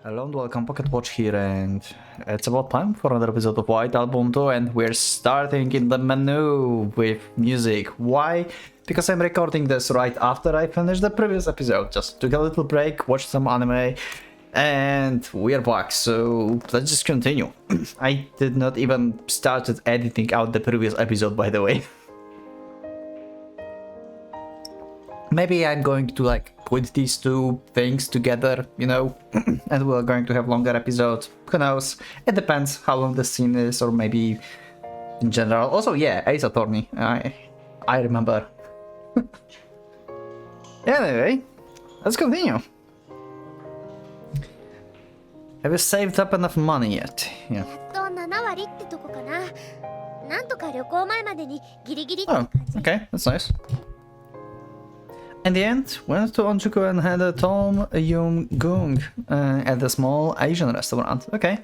Hello and welcome, Pocket Watch here, and it's about time for another episode of White Album 2, and we're starting in the menu with music. Why? Because I'm recording this right after I finished the previous episode. Just took a little break, watched some anime, and we're back, so let's just continue. I did not even started editing out the previous episode, by the way. Maybe I'm going to like put these two things together, you know, and we're going to have longer episodes. Who knows? It depends how long the scene is, or maybe in general. Also, yeah, Ace Attorney. I remember. Anyway, let's continue. Have you saved up enough money yet? Yeah. Oh, okay, that's nice. In the end, went to Onjuku and had a Tom Yum Gung at the small Asian restaurant. Okay.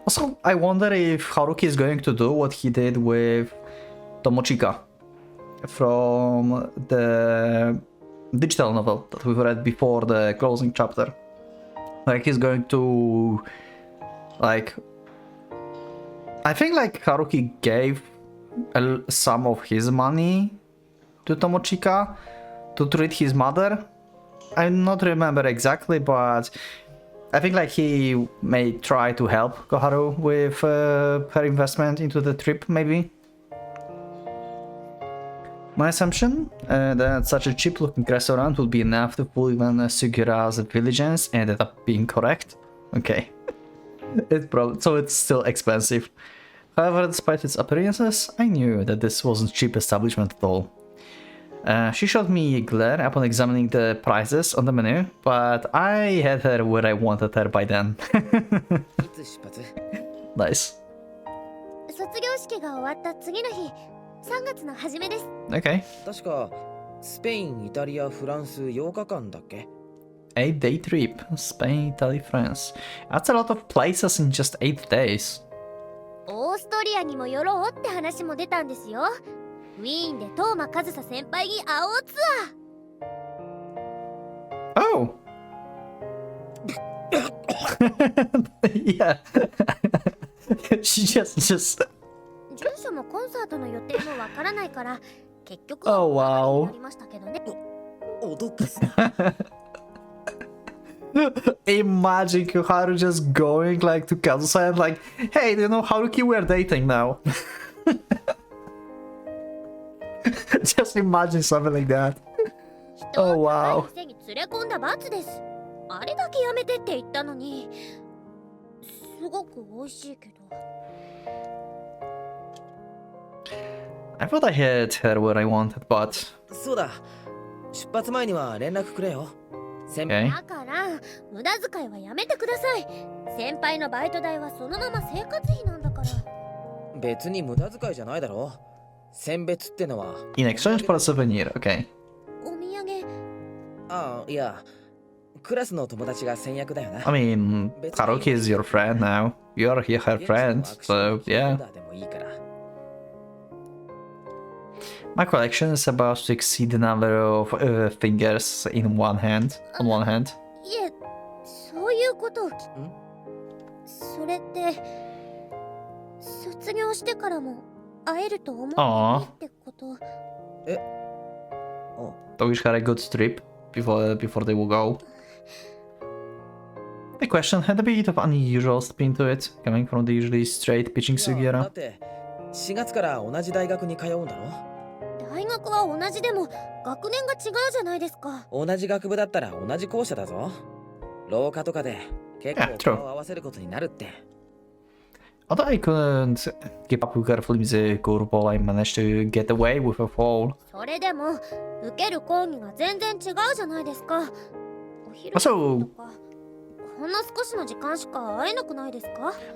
Also, I wonder if Haruki is going to do what he did with Tomochika from the digital novel that we've read before the closing chapter. Like, he's going to, like, I think like Haruki gave some of his money to Tomochika to treat his mother. I not remember exactly, but I think like he may try to help Koharu with her investment into the trip, maybe. My assumption that such a cheap-looking restaurant would be enough to fool even Sugura's diligence ended up being correct. Okay. So it's still expensive. However, despite its appearances, I knew that this wasn't a cheap establishment at all. She showed me a glare upon examining the prices on the menu, but I had her where I wanted her by then. Nice. Okay. 8-day trip. Spain, Italy, France. That's a lot of places in just 8 days. Oh. Yeah. She just Oh wow. Imagine Koharu just going like to Kazusa and like, hey, do you know Haruki, we're dating now. Just imagine something like that. Oh wow. I thought I had her where I wanted, but... Okay. In exchange for a souvenir, okay. I mean, Haruki is your friend now. You're her friend, so yeah. My collection is about to exceed the number of fingers in one hand. On one hand. Aww. So wish her a good trip before they will go. The question had a bit of unusual spin to it, coming from the usually straight pitching Sugiura. Yeah, true. Although I couldn't keep up with her flimsy curveball, I managed to get away with a fall.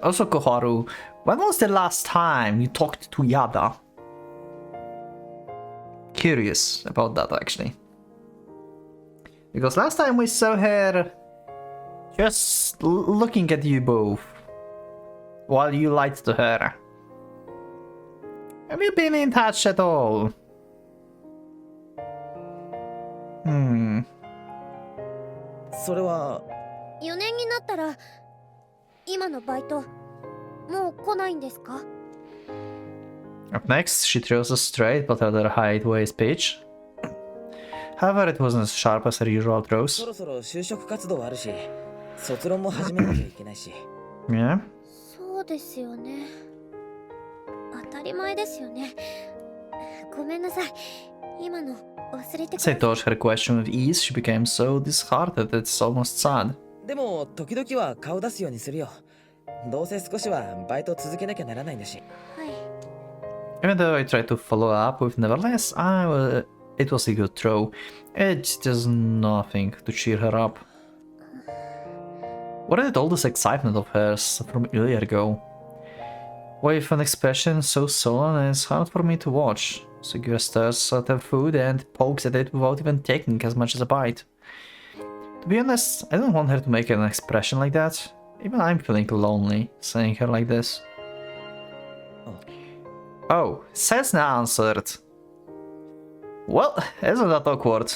Also, Koharu, when was the last time you talked to Yada? Curious about that, actually. Because last time we saw her just looking at you both while you lied to her. Have you been in touch at all? それは4年になったら今のバイトもう来ないんですか？ Up next, she throws a straight but rather hideaway speech. However, it wasn't as sharp as her usual throws. そろそろ就職活動あるし、卒論も始めなきゃいけないし。Yeah. そうですよね。当たり前ですよね。ごめんなさい。今の忘れてくだ As さ I い。 dodged her question with ease, she became so disheartened that it's almost sad. でも時々は顔出すようにするよ。どうせ少しはバイト続けなきゃならないんだし。はい。 Even though I tried to follow up with nevertheless, it was a good throw. It does nothing to cheer her up. Where did all this excitement of hers from earlier go? With an expression so sullen, it's hard for me to watch. Segura stares at her food and pokes at it without even taking as much as a bite. To be honest, I don't want her to make an expression like that. Even I'm feeling lonely, saying her like this. Oh, Cessna answered. Well, isn't that awkward?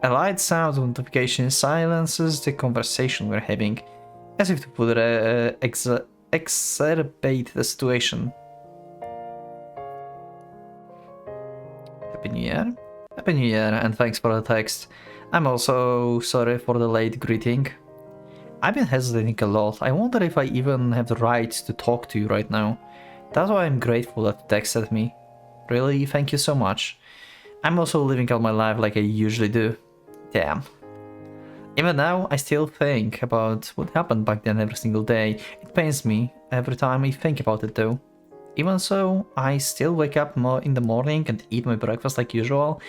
A light sound of notification silences the conversation we're having, as if to further exacerbate the situation. Happy New Year. Happy New Year, and thanks for the text. I'm also sorry for the late greeting. I've been hesitating a lot. I wonder if I even have the right to talk to you right now. That's why I'm grateful that you texted me. Really, thank you so much. I'm also living out my life like I usually do. Damn. Even now, I still think about what happened back then every single day. It pains me every time I think about it though. Even so, I still wake up in the morning and eat my breakfast like usual,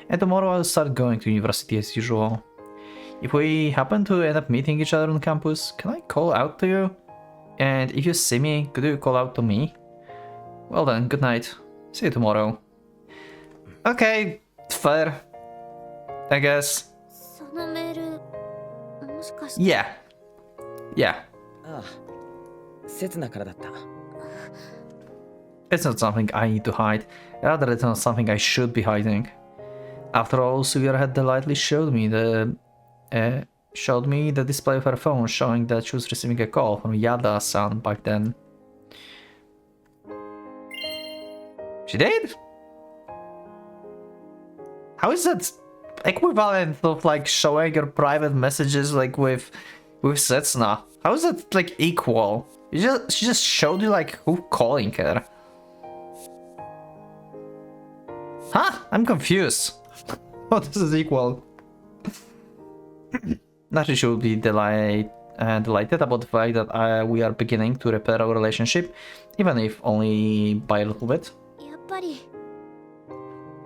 and tomorrow I'll start going to university as usual. If we happen to end up meeting each other on campus, can I call out to you? And if you see me, could you call out to me? Well then, good night. See you tomorrow. Okay, fair. I guess. そのメールもしかして。 Yeah. Yeah. ああ、刹那からだった。It's not something I need to hide. Rather, it's not something I should be hiding. After all, Sugura had delightfully showed me the display of her phone showing that she was receiving a call from Yada-san back then. She did? How is that equivalent of like showing your private messages like with Setsuna? How is that like equal? She just showed you like who calling her. Huh? I'm confused. Oh, this is equal. Naturally, she would be delighted about the fact that we are beginning to repair our relationship, even if only by a little bit. やっぱり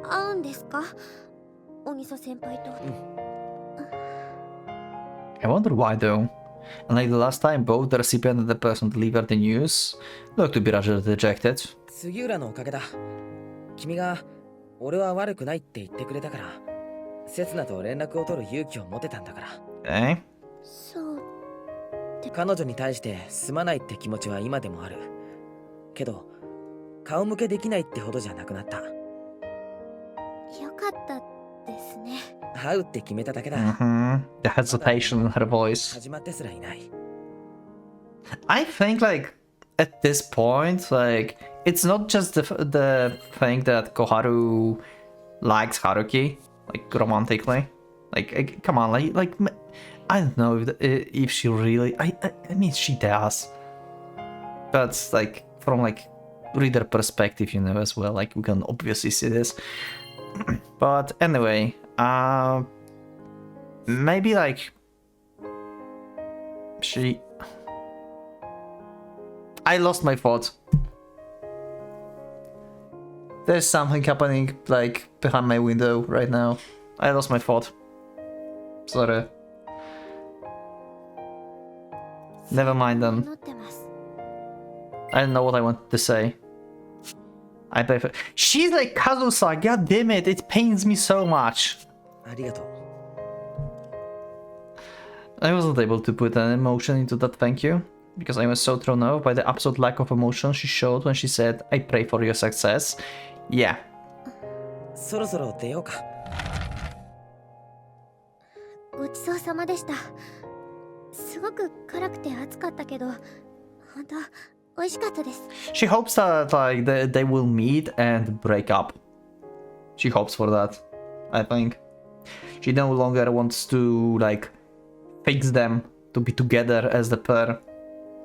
会うんですか？おみそ先輩と。I wonder why though. Unlike the last time, both the recipient and the person delivered the news looked to be rather dejected. 杉浦のおかげだ。君が俺は悪くないって言ってくれたから、刹那と連絡を取る勇気を持てたんだから。Okay. そう。彼女に対してすまないって気持ちは今でもある。けど、顔向けできないってほどじゃなくなった。よかったですね。会うって決めただけだ。The hesitation in her voice. 始まってすらいない。I think like at this point, like it's not just the thing that Koharu likes Haruki, like romantically. Like come on, like I don't know if she really. I mean she does, but like from like reader perspective, you know, as well. Like we can obviously see this. But anyway, maybe like I lost my thought. There's something happening like behind my window right now. I lost my thought. Sorry. Never mind then. I don't know what I wanted to say. I pay for. She's like Kazusa, god damn it, it pains me so much. ありがとう。I wasn't able to put an emotion into that thank you, because I was so thrown off by the absolute lack of emotion she showed when she said, I pray for your success. Yeah. そろそろ出ようか。ごちそうさまでした。すごく辛くて熱かったけど、本当美味しかったです。 She hopes that like they will meet and break up. She hopes for that, I think. She no longer wants to like fix them to be together as the pair,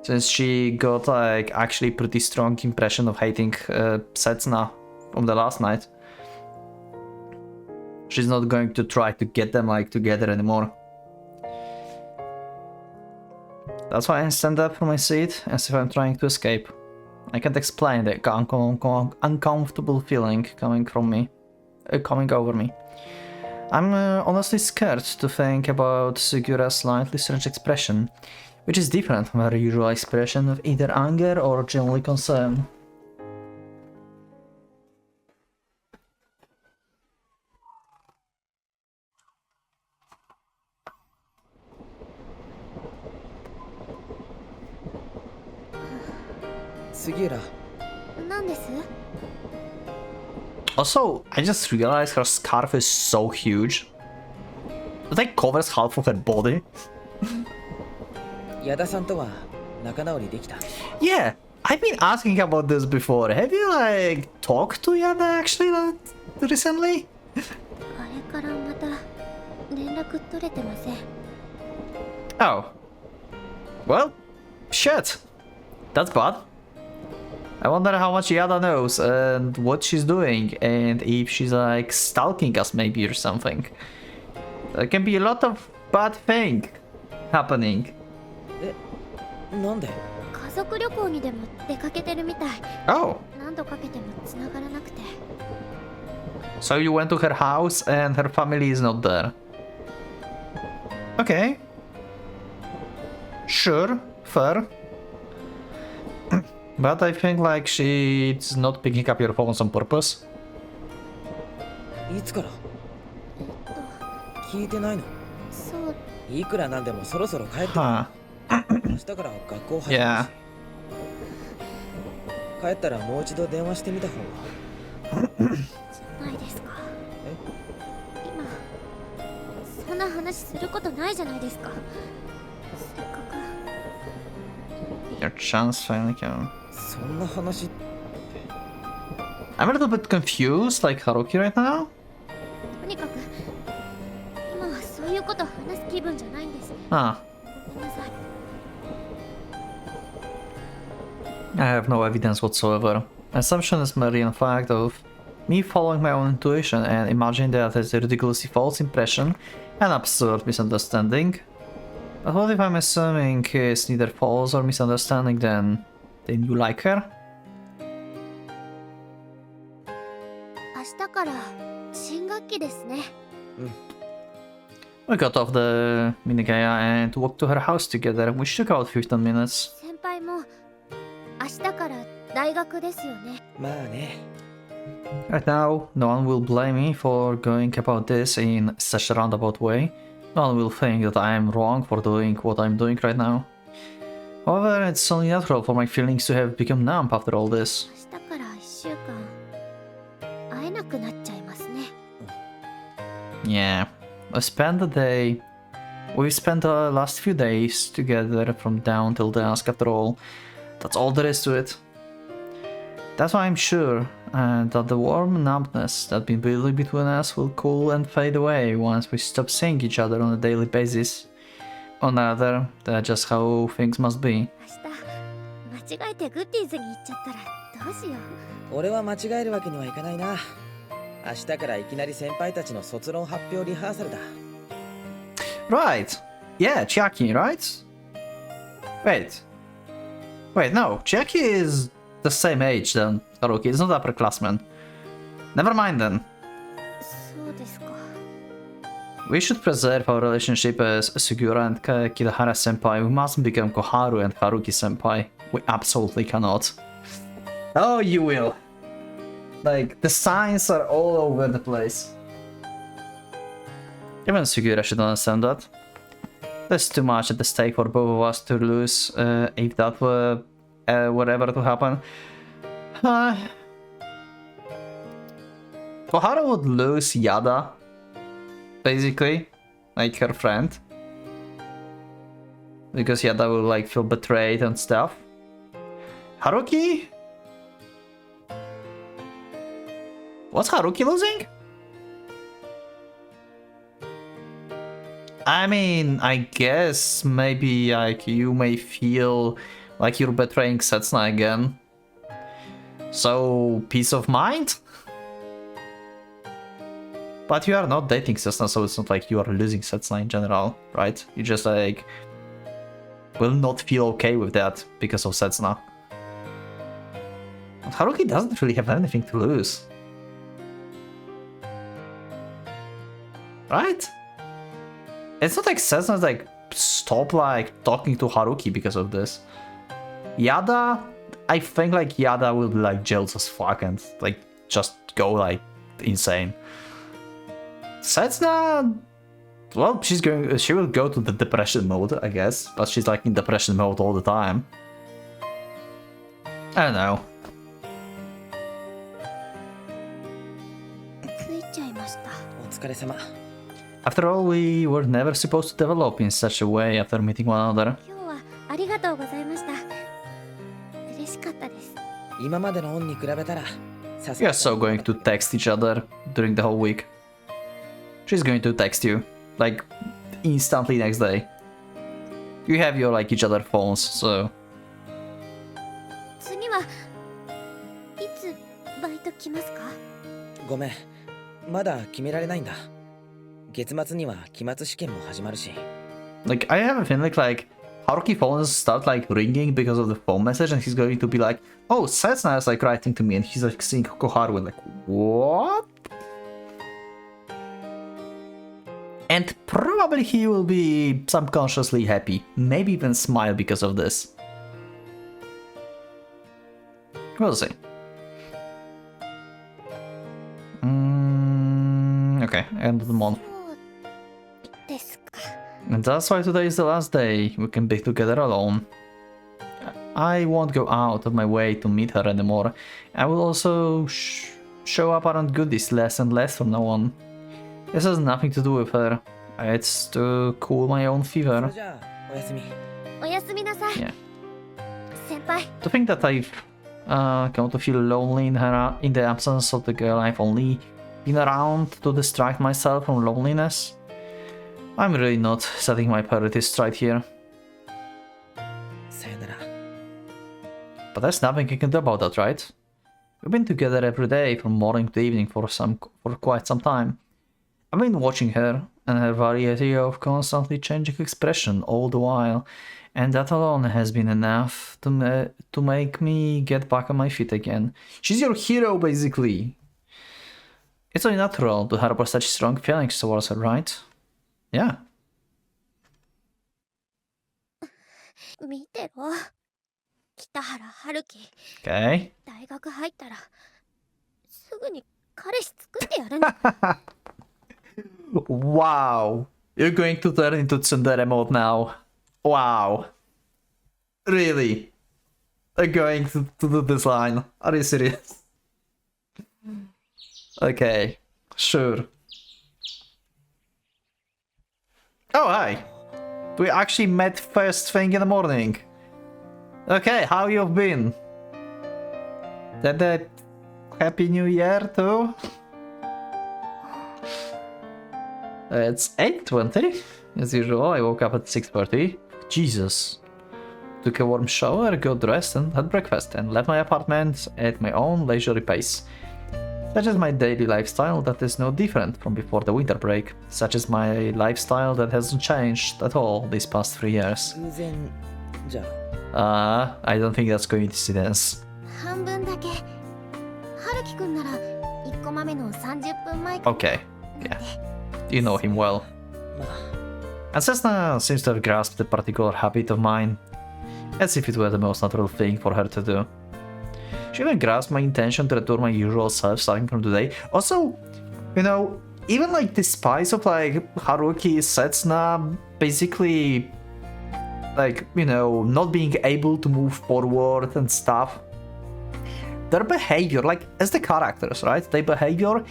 since she got like actually pretty strong impression of hating Setsuna from the last night. She's not going to try to get them like together anymore. That's why I stand up from my seat as if I'm trying to escape. I can't explain the uncomfortable feeling coming over me. I'm honestly scared to think about Sugura's slightly strange expression, which is different from her usual expression of either anger or genuine concern. Sugiura. 何です？ Also, I just realized her scarf is so huge. It like covers half of her body. 矢田さんとは仲直りできた。 Yeah, I've been asking about this before. Have you like talked to Yada actually recently? あれからまた連絡取れてません。 Oh. Well, shit. That's bad. I wonder how much Yada knows and what she's doing and if she's like stalking us maybe or something. There can be a lot of bad thing happening. なんで？家族旅行にでも出かけてるみたい。 Oh. 何度かけても繋がらなくて。 So you went to her house and her family is not there. Okay. Sure, fair. But I think like she's not picking up your phones on purpose. いつから聞いてないの？そう、いくらなんでもそろそろ帰って。 Huh. 明日から学校始める Yeah. し。帰ったらもう一度電話してみた方が。じゃないですか。今そんな話することないじゃないですか。せっかく。 Your chance finally came. そんな話って。 I'm a little bit confused, like Haruki right now. とにかく今はそういうこと話す気分じゃないんです。 Ah. ごめんなさい。 I have no evidence whatsoever. Assumption is merely a fact of me following my own intuition and imagining that it's a ridiculously false impression, an absurd misunderstanding. But what if I'm assuming it's neither false or misunderstanding, then you like her? 明日から新学期ですね。 We got off the Minigaya and walked to her house together, which took about 15 minutes. 先輩も明日から大学ですよね。まあね。 Right now, no one will blame me for going about this in such a roundabout way. No one will think that I am wrong for doing what I'm doing right now. However, it's only natural for my feelings to have become numb after all this. 明日から1週間会えなくなっちゃいますね。 Yeah, we've spent the last few days together from dawn till dusk after all. That's all there is to it. That's why I'm sure that the warm numbness that's been building between us will cool and fade away once we stop seeing each other on a daily basis. On the other, that's just how things must be. 明日間違えてグッディーズに行っちゃったらどうしよう。俺は間違えるわけにはいかないな。明日からいきなり先輩たちの卒論発表リハーサルだ。Right. Yeah, Chiaki, right? Wait, no. Chiaki is the same age than Haruki. It's not upperclassman. Never mind then. そうですか。 We should preserve our relationship as Sugura and Kidahara senpai. We mustn't become Koharu and Haruki senpai. We absolutely cannot. Oh, you will. Like, the signs are all over the place. Even Sugura should understand that. There's too much at the stake for both of us to lose if that were ever to happen. Koharu would lose Yada, basically, like her friend. because Yada will like feel betrayed and stuff. Haruki? What's Haruki losing? I mean, I guess maybe like you may feel like you're betraying Setsuna again. So, peace of mind? But you are not dating Setsuna, so it's not like you are losing Setsuna in general, right? You just like will not feel okay with that because of Setsuna. But Haruki doesn't really have anything to lose. Right? It's not like Setsuna's like stop like talking to Haruki because of this. Yada, I think like Yada will be like jealous as fuck and like just go like insane. Setsuna, well, she will go to the depression mode, I guess, but she's like in depression mode all the time. I don't know. ついちゃいました。お疲れ様。 After all, we were never supposed to develop in such a way after meeting one another. 今日はありがとうございました。嬉しかったです。今までの恩に比べたら、さす We が are so going to text each other during the whole week. She's going to text you, like, instantly next day. You have your, like, each other phones, so... 次はいつバイト来ますか？ごめん、まだ決められないんだ。月末には期末試験も始まるし。Like, I have a feeling like Haruki phones start, like, ringing because of the phone message, and he's going to be like, oh, Setsuna is, like, writing to me, and he's, like, seeing Koharu, and like, what? And probably he will be subconsciously happy, maybe even smile because of this. We'll see. Okay, end of the month. そうですか。 And that's why today is the last day we can be together alone. I won't go out of my way to meet her anymore. I will also show up around goodies less and less from now on. This has nothing to do with her. It's to cool my own そ fever. れじゃあ、おやすみ。おやすみなさい。 Yeah. 先輩。 To think that I've come to feel lonely in the absence of the girl I've only been around to distract myself from loneliness. I'm really not setting my priorities straight here. さよなら。 But there's nothing I can do about that, right? We've been together every day from morning to evening for quite some time. I've been watching her and her variety of constantly changing expression all the while, and that alone has been enough to make me get back on my feet again. She's your hero, basically. It's only natural to harbor such strong feelings towards her, right? Yeah. 見てろ。北原春樹。 Okay. 大学入ったらすぐに彼氏作ってやるんだ。 Wow. You're going to turn into tsundere mode now. Wow. Really? They're going to do this line. Are you serious? Okay. Sure. Oh, hi. We actually met first thing in the morning. Okay, how you've been? Did a Happy New Year too? It's 8:20. As usual, I woke up at 6:30. Jesus. Took a warm shower, got dressed and had breakfast, and left my apartment at my own leisurely pace. Such is my daily lifestyle that is no different from before the winter break. Such is my lifestyle that hasn't changed at all these past 3 years. 偶然じゃ I don't think that's coincidence. 半分だけ。春樹くんなら1コマ目の30分前から。 Okay, yeah. You know him well. まあ And Setsuna seems to have grasped a particular habit of mine, as if it were the most natural thing for her to do. She even grasped my intention to return my usual self starting from today. Also, you know, even like despite of like Haruki, Setsuna basically like, you know, not being able to move forward and stuff, their behavior, like as the characters, right? Their behavior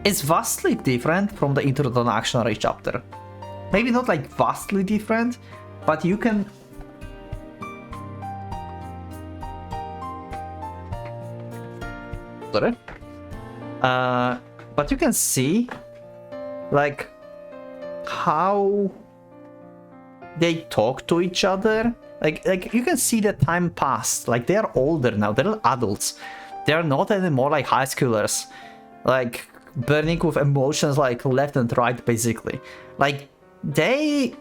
is vastly different from the introductory chapter. Maybe not like vastly different, but you can other. But you can see, like, how they talk to each other. Like you can see the time passed. Like, they are older now. They're adults. They are not anymore like high schoolers, like burning with emotions like left and right, basically. Like, they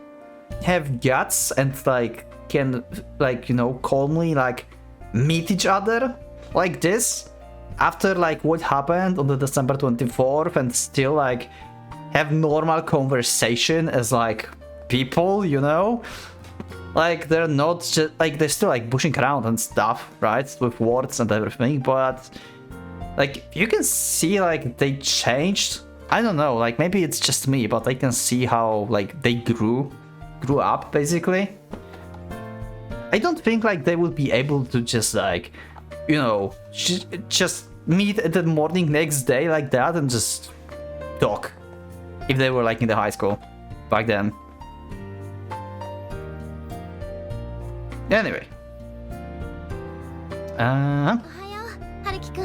have guts and like can, like, you know, calmly like meet each other like this after like what happened on the December 24th, and still like have normal conversation as like people, you know. Like, they're not just like, they're still like pushing around and stuff, right, with words and everything, but like you can see like they changed. I don't know, like maybe it's just me, but I can see how like they grew up, basically. I don't think like they would be able to just like, you know, just meet at the morning next day like that and just talk if they were like in the high school back then. Anyway. おはよう、春樹くん。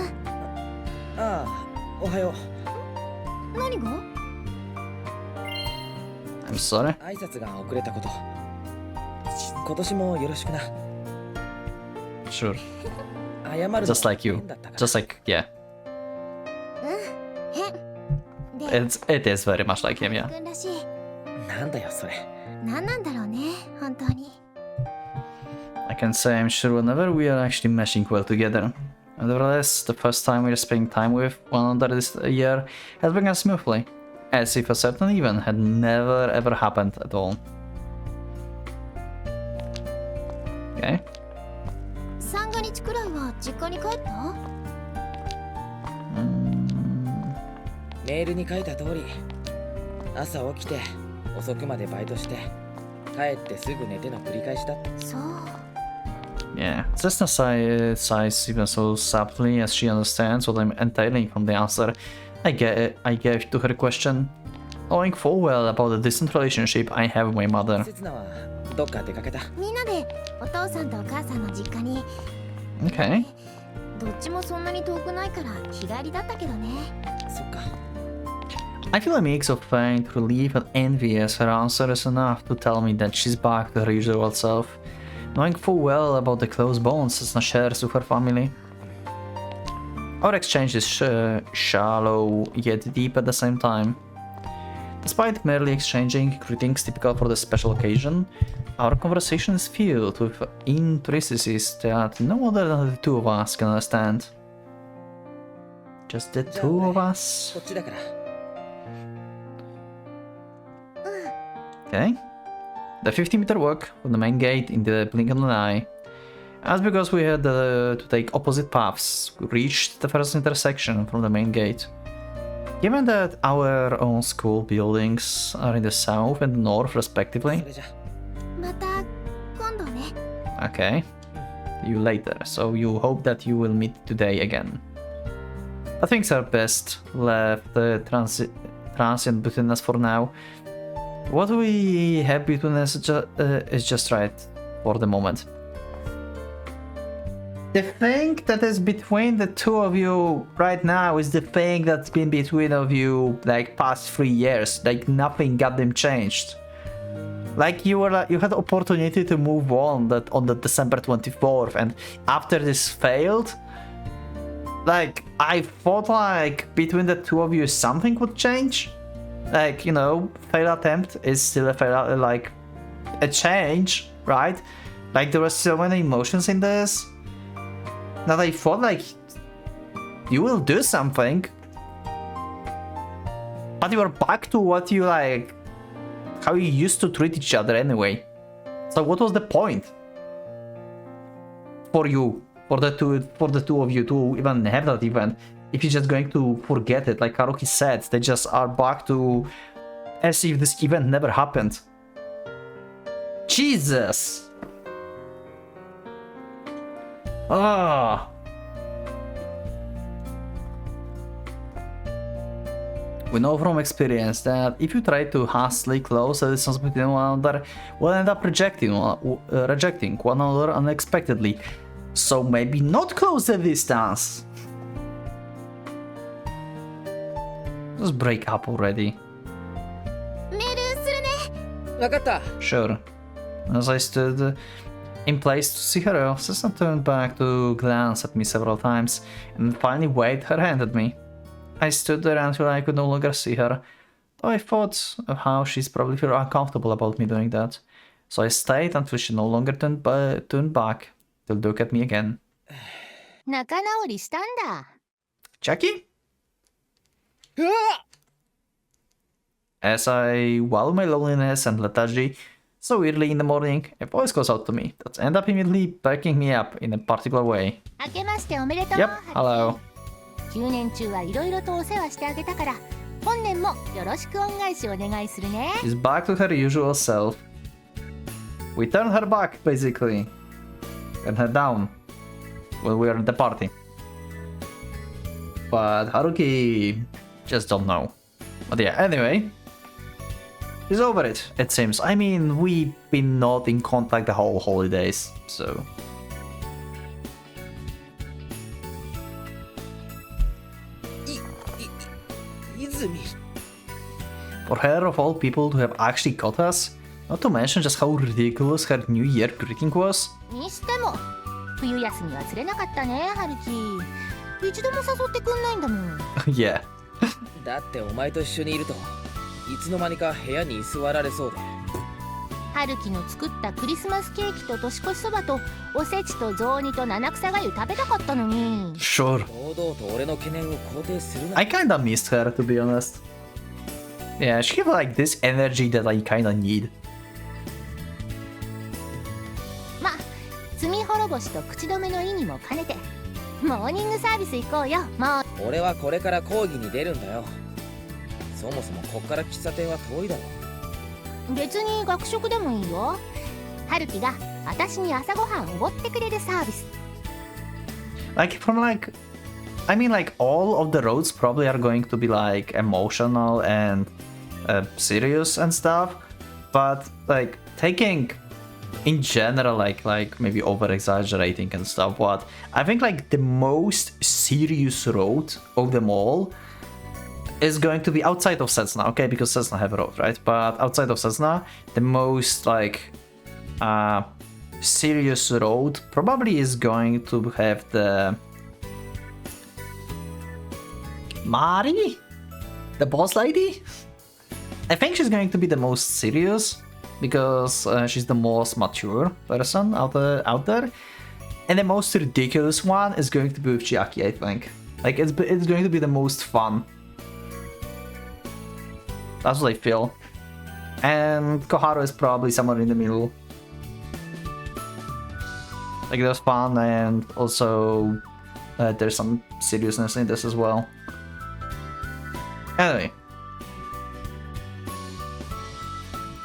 ああ、おはよう。何が？ I'm sorry. 挨拶が遅れたこと。今年もよろしくな。Sure. 謝るの Just like you. 変だったから。 Just like, yeah. 変。で、 It is very much like him, yeah. くんらしい。なんだよそれ。何なんだろうね、本当に。 I can say I'm sure whenever we are actually meshing well together. Nevertheless, the first time we are spending time with one another this year has begun smoothly, as if a certain event had never ever happened at all. Okay. 三が日くらいは実家に帰った？メールに書いた通り、朝起きて遅くまでバイトして帰ってすぐ寝ての繰り返しだ。そう。 Yeah, Cessna sighs even so subtly as she understands what I'm entailing from the answer I gave to her question, knowing full well about the distant relationship I have with my mother. 刹那はどっか出かけた。みんなでお父さんとお母さんの実家に。 Okay. どっちもそんなに遠くないから日帰りだったけどね。そっか。 I feel a mix of pain, relief, and envy as her answer is enough to tell me that she's back to her usual self, knowing full well about the close bonds Cessna shares with her family. Our exchange is shallow yet deep at the same time. Despite merely exchanging greetings typical for the special occasion, our conversation is filled with intricacies that no other than the two of us can understand. Just the two of us. こっちだから。 Okay. The 50-meter walk from the main gate in the blink of an eye. As because we had to take opposite paths, we reached the first intersection from the main gate. Given that our own school buildings are in the south and north respectively. それじゃ。また今度ね。 Okay. You later, so you hope that you will meet today again. I think things are best left transient between us for now. What we have between us is just right for the moment. The thing that is between the two of you right now is the thing that's been between of you like past 3 years. Like nothing goddamn changed. Like you had the opportunity to move on the December 24th, and after this failed, like I thought like between the two of you something would change. Like, you know, failed attempt is still a failed, like a change, right? Like there were so many emotions in this that I thought like you will do something, but you are back to what you like, how you used to treat each other anyway. So what was the point for you, for the two of you to even have that event? If you're just going to forget it, like Haruki said, they just are back to as if this event never happened. Jesus! Ah. We know from experience that if you try to hastily close a distance between one another, we'll end up rejecting one another unexpectedly. So maybe not close the distance. Just break up already. メールするね。わかった。 Sure. As I stood in place to see her off, Cessna turned back to glance at me several times, and finally waved her hand at me. I stood there until I could no longer see her, though I thought of how she's probably feel uncomfortable about me doing that. So I stayed until she no longer turned back to look at me again. 仲直りしたんだ。 Jackie? うわ As I wallow my loneliness and lethargy so early in the morning, a voice goes out to me that ends up immediately backing me up in a particular way. 明けましておめでとう。 Yep, hello. 9年中はいろいろとお世話してあげたから、本年もよろしく恩返しお願いするね。 She's back to her usual self. We turned her back, basically. Turned her down when we were at the party. But Haruki just don't know. But yeah, anyway. He's over it, it seems. I mean, we've been not in contact the whole holidays, so... Izumi. For her, of all people, to have actually got us, not to mention just how ridiculous her New Year greeting was. にしても冬休みは釣れなかったね、春樹。一度も誘ってくんないんだもん。Yeah. だってお前と一緒にいるといつの間にか部屋に居座られそうで。春樹の作ったクリスマスケーキと年越しそばとおせちと雑煮と七草がゆ食べたかったのに。Sure. 堂々と俺の懸念を肯定するな。 I kinda missed her, to be honest. Yeah, she have like this energy that I kinda need. ま、罪滅ぼしと口止めの意味も兼ねてモーニングサービス行こうよ。もう俺はこれから講義に出るんだよ。そもそもこっから喫茶店は遠いだろ。別に学食でもいいよ。春樹が私に朝ごはんおごってくれるサービス。 Like, from like... I mean, like, all of the roads probably are going to be like emotional and serious and stuff. But, like, taking... in general, like maybe over exaggerating and stuff, but I think like the most serious road of them all is going to be outside of Cessna, okay, because Cessna have a road, right? But outside of Cessna, the most like serious road probably is going to have the Mari, the boss lady. I think she's going to be the most serious, because she's the most mature person out there. And the most ridiculous one is going to be with Chiaki, I think. Like, it's going to be the most fun. That's what I feel. And Koharu is probably somewhere in the middle. Like, there's fun and also there's some seriousness in this as well. Anyway.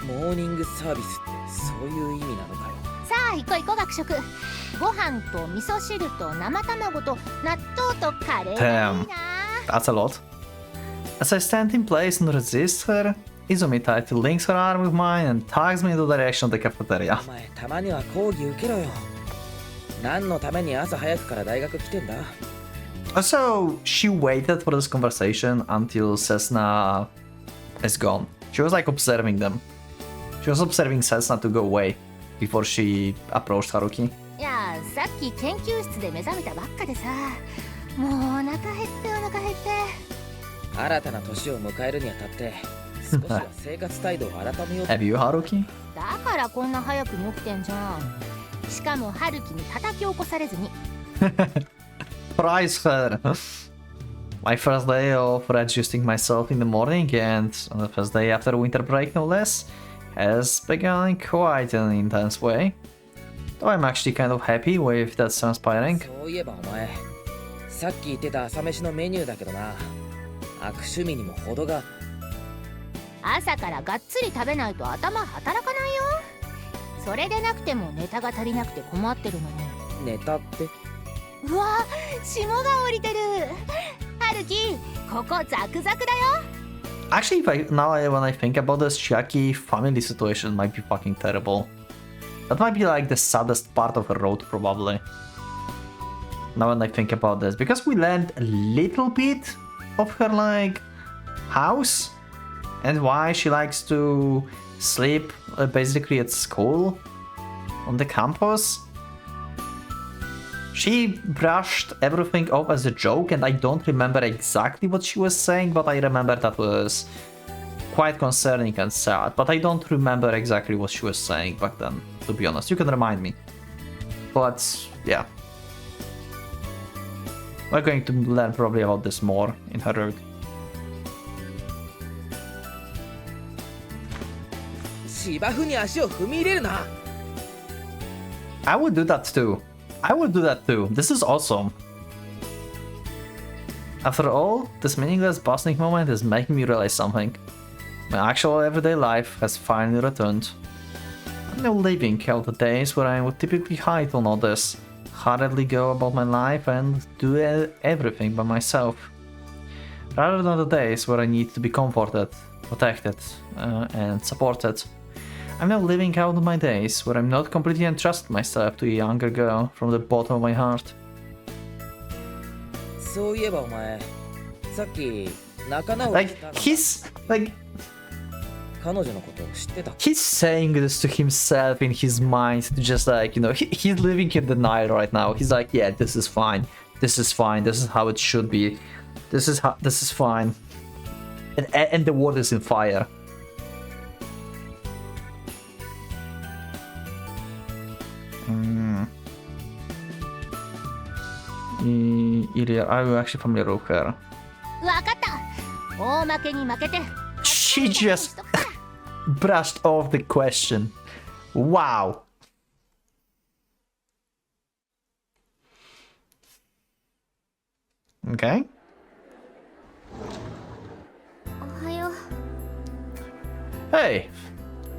モーニングサービスってそういう意味なのかよ。さあ行こう行こう学食。ご飯と味噌汁と生卵と納豆とカレーがいいな。 That's a lot. As I stand in place and resist her, Izumi tightly links her arm with mine and tugs me in the direction of the cafeteria. お前たまには講義受けろよ。何のために朝早くから大学来てんだ。 So she waited for this conversation until Cessna is gone. She was like observing them. She was observing Cessna to go away before she approached Haruki. いやさっき研究室で目覚めたばっかでさ、もうお腹減ってお腹減って。新たな年を迎えるにあたって少しは生活態度を改めよう。 Have you, Haruki? だからこんな早くに起きてんじゃん。しかも春樹に叩き起こされずに。Surprise her! My first day of adjusting myself in the morning, and on the first day after winter break no less, has begun in quite an intense way. Though I'm actually kind of happy with that transpiring. そういえばお前、さっき言ってた朝飯のメニューだけどな、悪趣味にも程が。朝からがっつり食べないと頭働かないよ。それでなくてもネタが足りなくて困ってるのに。ネタって？うわ、霜が降りてる。春樹、ここザクザクだよ。 Actually, when I think about this, Chiaki family situation might be fucking terrible. That might be like the saddest part of her road, probably. Now when I think about this, because we learned a little bit of her like house and why she likes to sleep basically at school on the campus. She brushed everything off as a joke, and I don't remember exactly what she was saying, but I remember that was quite concerning and sad. But I don't remember exactly what she was saying back then, to be honest. You can remind me. But yeah. We're going to learn probably about this more in her road. I would do that too. I would do that too. This is awesome. After all, this meaningless bustling moment is making me realize something. My actual everyday life has finally returned. I'm now living out the days where I would typically hide on all this, hurriedly go about my life and do everything by myself. Rather than the days where I need to be comforted, protected, and supported. I'm now living out my days where I'm not completely entrusting myself to a younger girl from the bottom of my heart. He's saying this to himself in his mind, to just like, you know, he's living in denial right now. He's like, yeah, this is fine. This is fine. This is how it should be. This is fine. And the world is in fire. Ilya, are you actually familiar with her? She just brushed off the question. Wow. Okay. Hey,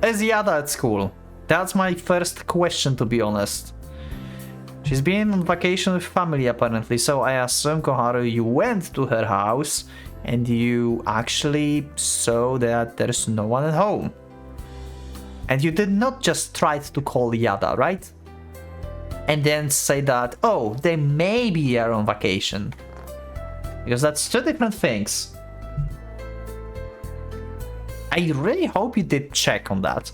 is Yada at school? That's my first question, to be honest. She's been on vacation with family apparently, so I assume, Koharu, you went to her house and you actually saw that there's no one at home. And you did not just try to call Yada, right? And then say that, oh, they maybe are on vacation. Because that's two different things. I really hope you did check on that.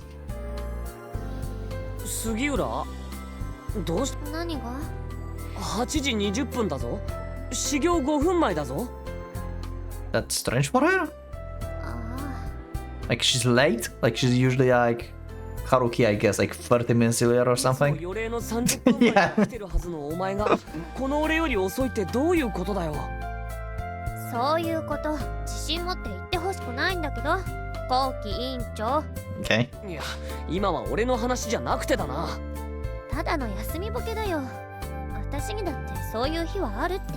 杉浦どうし何が8時20分だぞ始業5分前だぞ That's strange for her? Like she's late? Like she's usually like Haruki, I guess, like 30 minutes earlier or something? 予定の30分前に来てるはずのお前がこの俺より遅いってどういうことだよそういうこと自信持って言ってほしくないんだけど後期委員長 Okay. いや今は俺の話じゃなくてだなただの休みボケだよ私にだってそういう日はあるって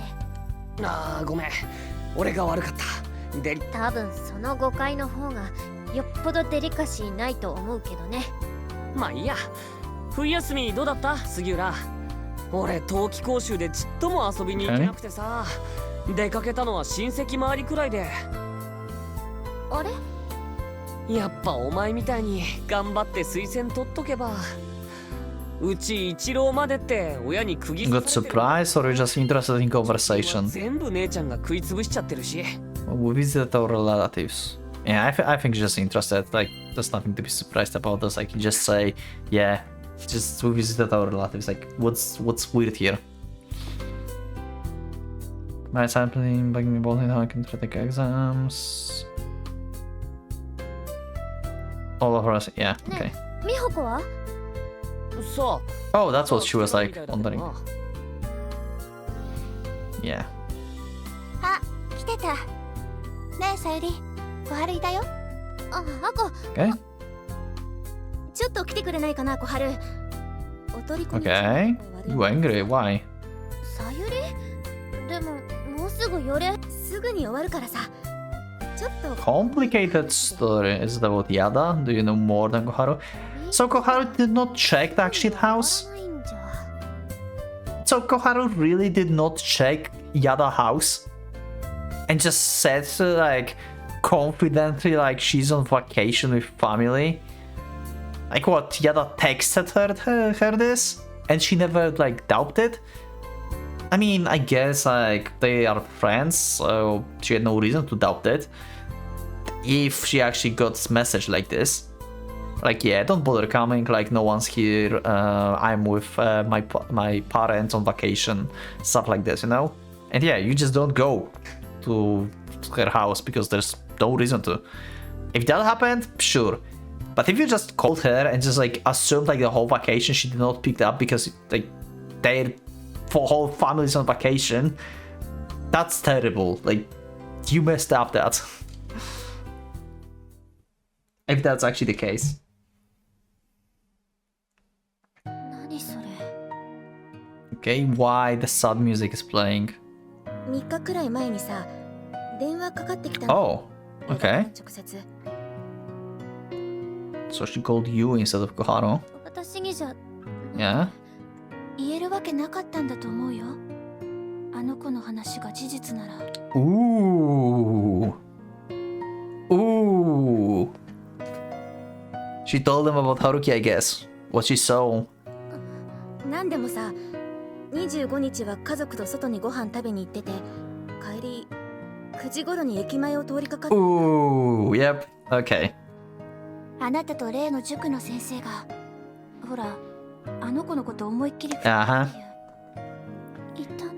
ああごめん俺が悪かったで多分その誤解の方がよっぽどデリカシーないと思うけどねまあいいや冬休みどうだった杉浦俺冬季講習でちっとも遊びに行けなくてさ、出かけたのは親戚周りくらいであれやっぱお前みたいに頑張って推薦取っとけばうち一浪までって親に釘 Good surprise, or you're just interested in conversation? 全部姉ちゃんが食いつぶしちゃってるし We visited our relatives. Yeah, I think just interested. Like, there's nothing to be surprised about this. Like, you just say, yeah, just we visited our relatives. Like, what's weird here? My sampling, bugging me both in how I can take exams. All of us, yeah, okay. 美穂子はさ Oh, that's what she was like wondering. Yeah. あ、来てたねえさゆり小春いたよあ、あこ Okay. ちょっと来てくれないかな小春お取り込み Okay. You angry? Why? さゆりでももうすぐ寄れすぐに終わるからさちょっと Complicated story. Is it about Yada? Do you know more than Koharu? So Koharu did not check the actual house? So Koharu really did not check Yada house? And just said like confidently like she's on vacation with family? Like what, Yada texted her this? And she never like doubted? I mean, I guess like they are friends, so she had no reason to doubt it. if she actually got this message like this. Like, yeah, don't bother coming, like, no one's here, I'm with my parents on vacation, stuff like this, you know? And yeah, you just don't go to her house because there's no reason to. If that happened, sure. But if you just called her and just, like, assumed, like, the whole vacation she did not pick up because, like, their whole family's on vacation, that's terrible. Like, you messed up that. If that's actually the case. 何それ Okay, why the sad music is playing? 3日くらい前にさ電話かかってきたの Oh, okay. 直接 So she called you instead of Koharu. 私にじゃ Yeah? 言えるわけなかったんだと思うよあの子の話が事実なら Ooh. Ooh. She told them about Haruki, I guess. What she saw. なんでもさ25日は家族と外にご飯食べに行ってて帰り9時頃に駅前を通りかかって Ooh, yep, okay. あなたと例の塾の先生がほらあの子のこと思いっきり言 Uh-huh. ったの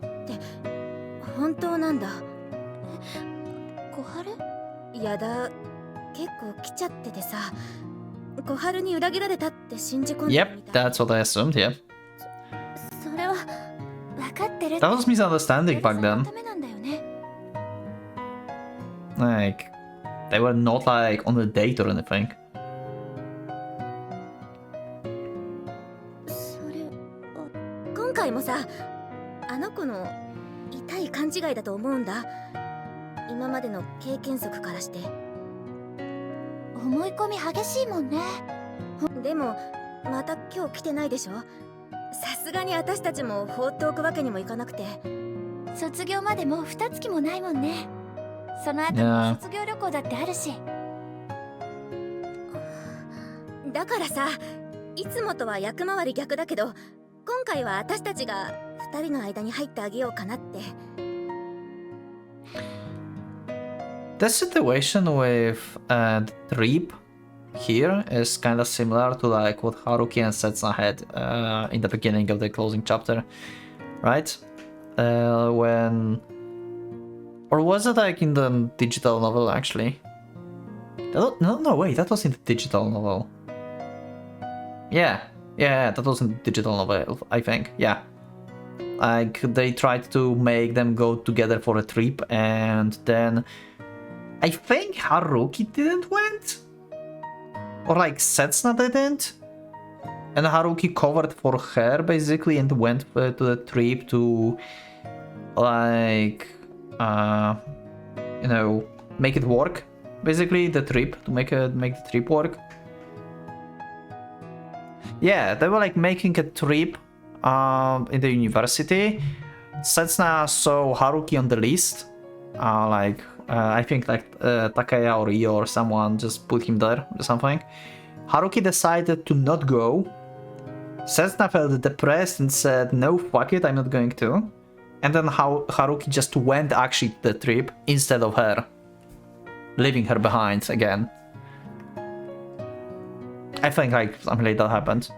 って本当なんだ小春やだ結構来ちゃっててさ小春に裏切られたって信じ込んで Yep, that's what I assumed, yeah. それは分かってる That was misunderstanding back そ then. のためなんだよね Like, they were not, like, on a date or anything. それ今回もさあの子の痛い勘違いだと思うんだ今までの経験則からして思い込み激しいもんねでもまた今日来てないでしょさすがに私たちも放っておくわけにもいかなくて卒業までもう2月もないもんねその後に卒業旅行だってあるしだからさいつもとは役回り逆だけど今回は私たちが2人の間に入ってあげようかなって The situation with the trip here is kind of similar to like what Haruki and Setsuna had in the beginning of the closing chapter, right? When... Or was it like in the digital novel actually? No, wait, that was in the digital novel. Yeah, that was in the digital novel, I think, yeah. Like, they tried to make them go together for a trip and then... I think Haruki didn't went? Or like Setsuna didn't? And Haruki covered for her basically and went to the trip to like you know, make it work. Basically the trip, to make the trip work. Yeah, they were like making a trip in the university. Setsuna saw Haruki on the list. I think like Takaya or Io or someone just put him there or something. Haruki decided to not go. Setsuna felt depressed and said, no, fuck it, I'm not going to. And then Haruki just went actually to the trip instead of her, leaving her behind again. I think like something like that happened.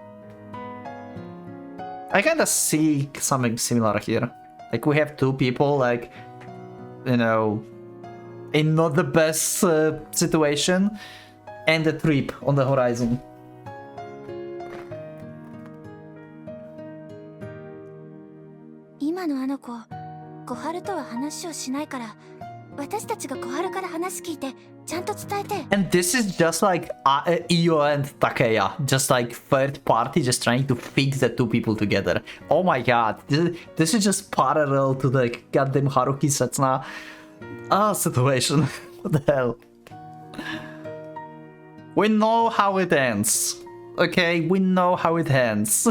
I kinda see something similar here. Like we have two people like, you know, in not the best situation, and a trip on the horizon. 今のあの子、小春とは話をしないから、私たちが小春から話聞いてちゃんと伝えて。And this is just like Io and Takaya, just like third party, just trying to fix the two people together. Oh my god, this is just parallel to the goddamn Haruki Setsuna situation. What the hell? We know how it ends. Okay, we know how it ends.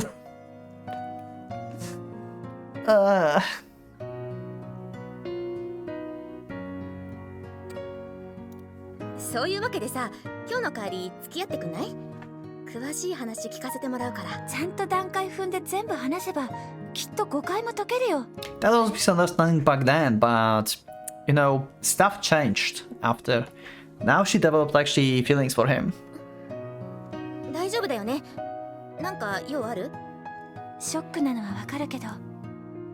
そういうわけでさ、今日の代わり付き合ってくんない？詳しい話聞かせてもらうから。ちゃんと段階踏んで全部話せば、きっと誤解も解けるよ。That was misunderstanding back then, but you know, stuff changed after. Now she developed actually feelings for him. 大丈夫だよね。なんか用ある？ショックなのはわかるけど、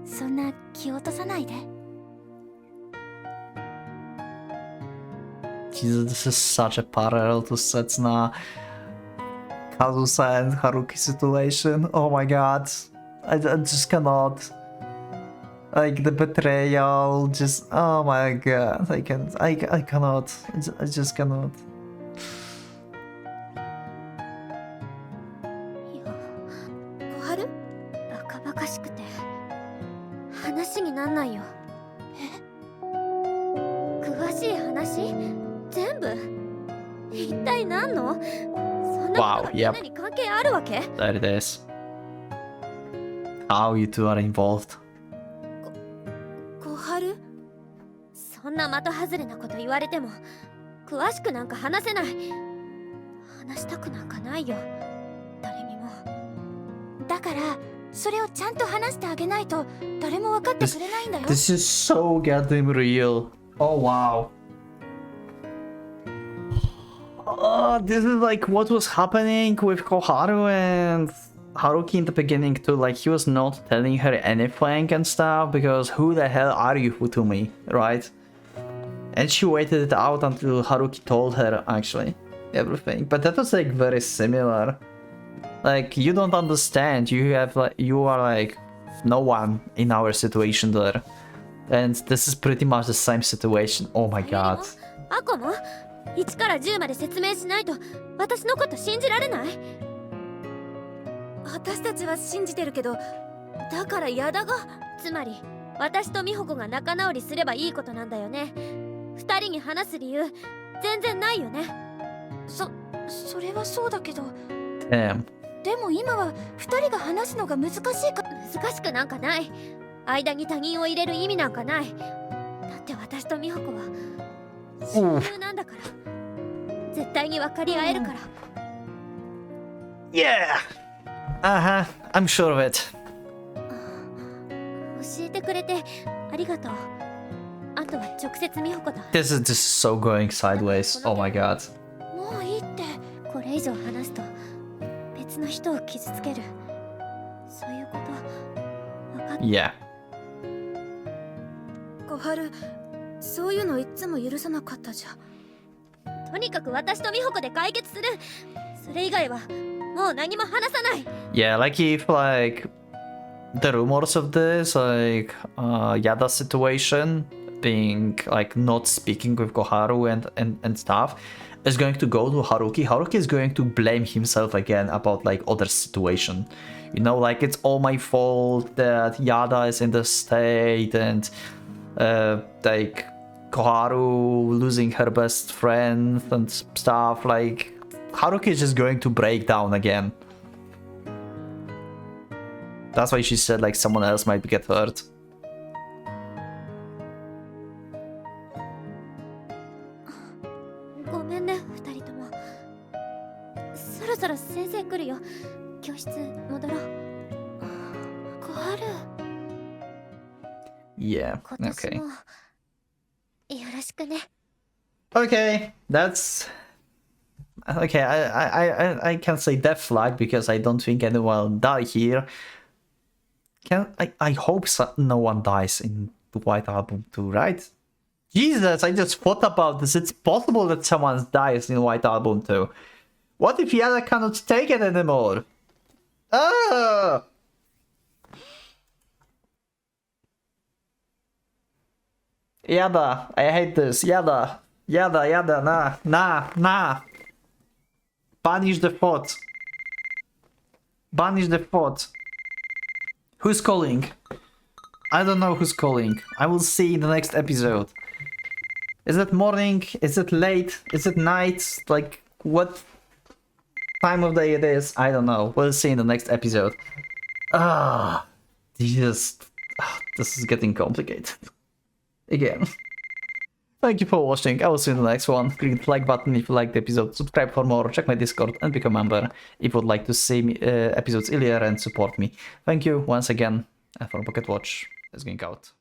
そんな気を落とさないで。Jesus, this is such a parallel to Setsuna, Kazusa and Haruki situation. Oh my god. I just cannot. Like the betrayal, just oh my god. I cannot. I just cannot. 小春？バカバカしくて話になんないよ。詳しい話？全部？一体何の？そんなことがみんなに関係あるわけ？ There it is. How you two are involved. 小春？そんな的外れなこと言われても詳しくなんか話せない。話したくなんかないよ、誰にも。だからそれをちゃんと話してあげないと誰も分かってくれないんだよ。This is so goddamn real. Oh wow. Oh, this is like what was happening with Koharu and Haruki in the beginning too. Like he was not telling her anything and stuff because who the hell are you to me, right? And she waited it out until Haruki told her actually everything. But that was like very similar. Like you don't understand. You have like you are like no one in our situation there, and this is pretty much the same situation. Oh my god. アコも1から10まで説明しないと私のこと信じられない？私たちは信じてるけど、だから矢田が、つまり私と美穂子が仲直りすればいいことなんだよね。2人に話す理由全然ないよね。それはそうだけど。Damn. でも今は2人が話すのが難しいか。難しくなんかない。間に他人を入れる意味なんかない。だって私と美穂子は親友なんだから。絶対に分かり合えるから。Yeah. Uh-huh. I'm sure of it. 教えてくれてありがとう。あとは直接美穂子と。This is so going sideways. Oh my god. もういいって。これ以上話すと別の人を傷つける。そういうこと分かった。Yeah. 小春、そういうのいつも許さなかったじゃん。とにかく私と美穂子で解決する。それ以外はもう何も話さない。Yeah, like if like the rumors of this, like Yada's situation being like not speaking with Koharu and stuff is going to go to Haruki. Haruki is going to blame himself again about like other situation. You know, like it's all my fault that Yada is in the state and like Koharu losing her best friend and stuff. Like Haruki is just going to break down again. That's why she said like someone else might get hurt. ごめんね、2人とも。そろそろ先生来るよ。教室戻ろう。小春。Yeah, 今年 okay. もよろしくね。Okay, that's... Okay, I can't say death flag because I don't think anyone will die here. I hope no one dies in the White Album 2, right? Jesus, I just thought about this. It's possible that someone dies in White Album 2. What if Yada cannot take it anymore? Ah! Yada, I hate this. Yada, nah. Banish the thought. Banish the thought. Who's calling? I don't know who's calling. I will see in the next episode. Is it morning? Is it late? Is it night? Like, what time of day it is? I don't know. We'll see in the next episode. Jesus. This is getting complicated. Again. Thank you for watching. I will see you in the next one. Click the like button if you liked the episode, subscribe for more, check my Discord and become a member if you would like to see me, episodes earlier and support me. Thank you once again, and for Pocket Watch is going out.